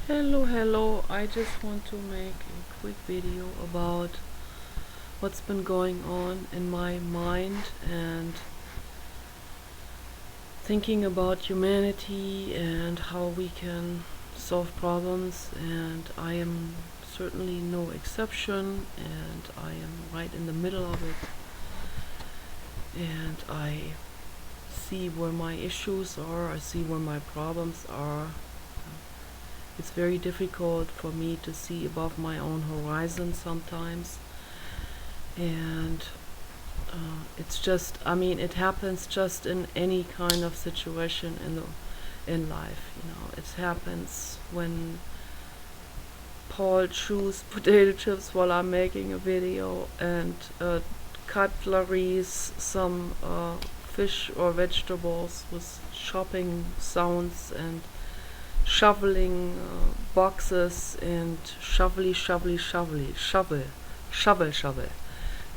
Hello. I just want to make a quick video about what's been going on in my mind and thinking about humanity and how we can solve problems. And I am certainly no exception, and I am right in the middle of it. And I see where my issues are, I see where my problems are. It's very difficult for me to see above my own horizon sometimes, and it's just, it happens just in any kind of situation in life. It happens when Paul chews potato chips while I'm making a video, and cutleries some fish or vegetables with chopping sounds, and shoveling boxes, and shovel,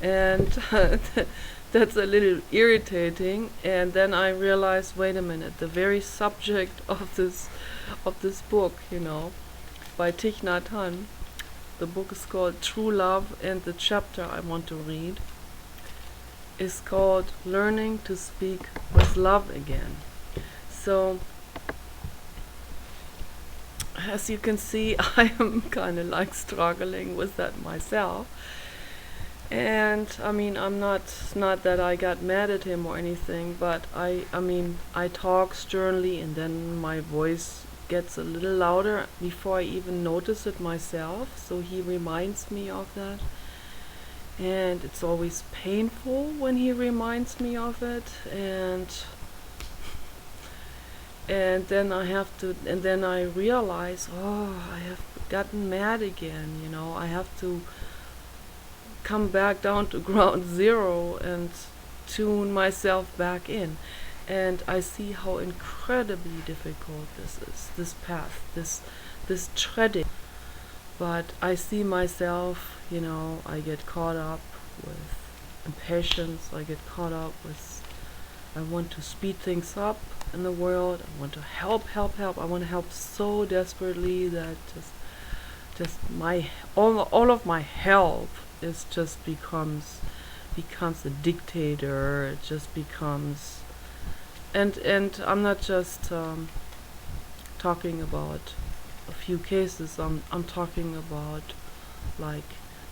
and that's a little irritating. And then I realized, wait a minute, the very subject of this book, by Thich Nhat Hanh. The book is called True Love, and the chapter I want to read is called Learning to Speak with Love Again. So, as you can see, I am kind of like struggling with that myself. And it's not that I got mad at him or anything, but I talk sternly, and then my voice gets a little louder before I even notice it myself. So he reminds me of that. And it's always painful when he reminds me of it. And then I realize, I have gotten mad again. I have to come back down to ground zero and tune myself back in. And I see how incredibly difficult this is, this path, this treading. But I see myself, I get caught up with impatience. I get caught up with, I want to speed things up in the world. I want to help. I want to help so desperately that just all of my help is just becomes a dictator. It just becomes, and I'm not just talking about a few cases. I'm talking about, like,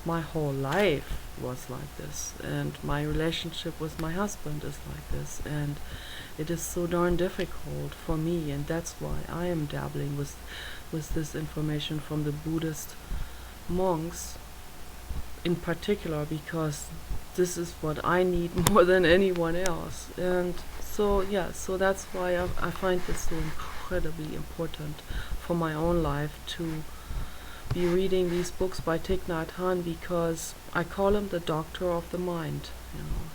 my whole life was like this, and my relationship with my husband is like this, and it is so darn difficult for me. And that's why I am dabbling with this information from the Buddhist monks in particular, because this is what I need more than anyone else. And so that's why I find this so incredibly important for my own life to be reading these books by Thich Nhat Hanh, because I call him the doctor of the mind.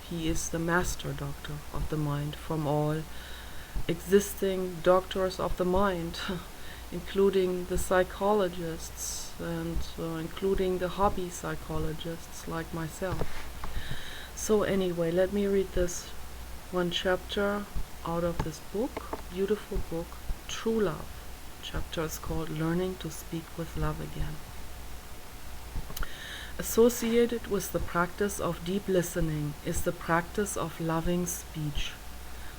He is the master doctor of the mind from all existing doctors of the mind, including the psychologists, and including the hobby psychologists like myself. So anyway, let me read this one chapter out of this book, beautiful book, True Love. Chapter is called Learning to Speak with Love Again. Associated with the practice of deep listening is the practice of loving speech.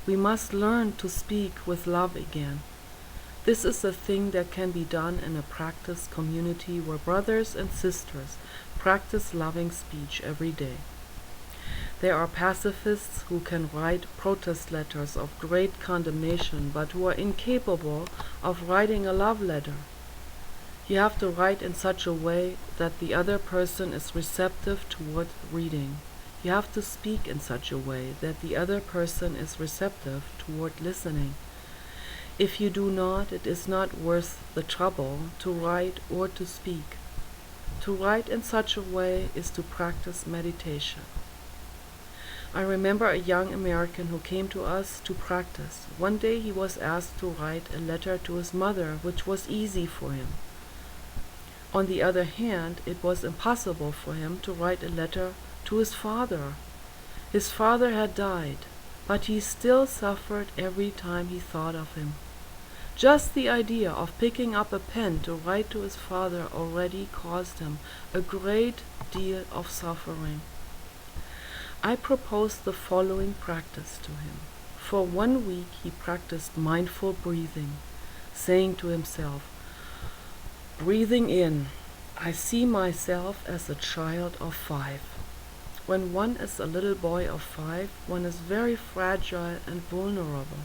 We must learn to speak with love again. This is a thing that can be done in a practice community where brothers and sisters practice loving speech every day. There are pacifists who can write protest letters of great condemnation, but who are incapable of writing a love letter. You have to write in such a way that the other person is receptive toward reading. You have to speak in such a way that the other person is receptive toward listening. If you do not, it is not worth the trouble to write or to speak. To write in such a way is to practice meditation. I remember a young American who came to us to practice. One day he was asked to write a letter to his mother, which was easy for him. On the other hand, it was impossible for him to write a letter to his father. His father had died, but he still suffered every time he thought of him. Just the idea of picking up a pen to write to his father already caused him a great deal of suffering. I proposed the following practice to him. For 1 week he practiced mindful breathing, saying to himself, breathing in, I see myself as a child of 5. When one is a little boy of 5, one is very fragile and vulnerable.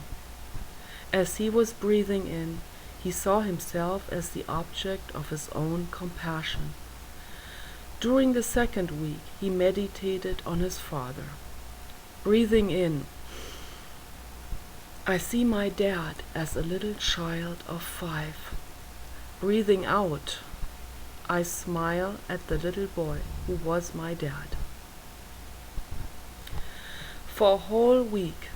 As he was breathing in, he saw himself as the object of his own compassion. During the 2nd week, he meditated on his father. Breathing in, I see my dad as a little child of 5. Breathing out, I smile at the little boy who was my dad. For a whole week,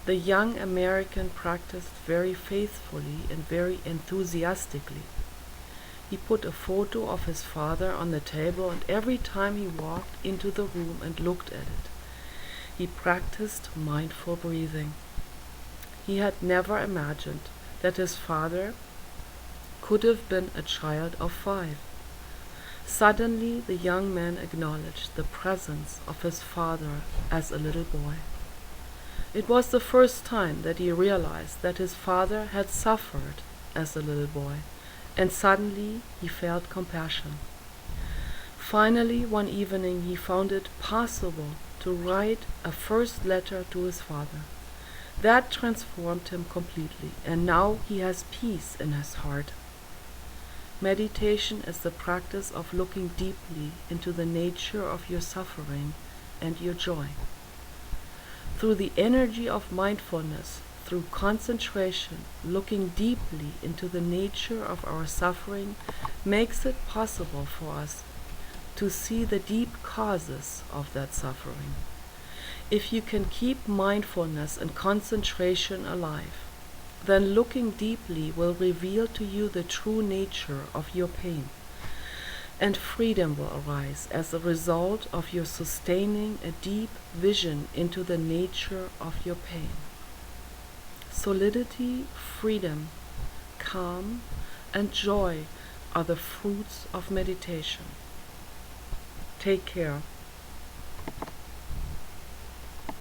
the young American practiced very faithfully and very enthusiastically. He put a photo of his father on the table, and every time he walked into the room and looked at it, he practiced mindful breathing. He had never imagined that his father could have been a child of 5. Suddenly the young man acknowledged the presence of his father as a little boy. It was the first time that he realized that his father had suffered as a little boy, and suddenly he felt compassion. Finally, one evening he found it possible to write a first letter to his father. That transformed him completely, and now he has peace in his heart. Meditation is the practice of looking deeply into the nature of your suffering and your joy. Through the energy of mindfulness, through concentration, looking deeply into the nature of our suffering makes it possible for us to see the deep causes of that suffering. If you can keep mindfulness and concentration alive, then looking deeply will reveal to you the true nature of your pain, and freedom will arise as a result of your sustaining a deep vision into the nature of your pain. Solidity, freedom, calm, and joy are the fruits of meditation. Take care.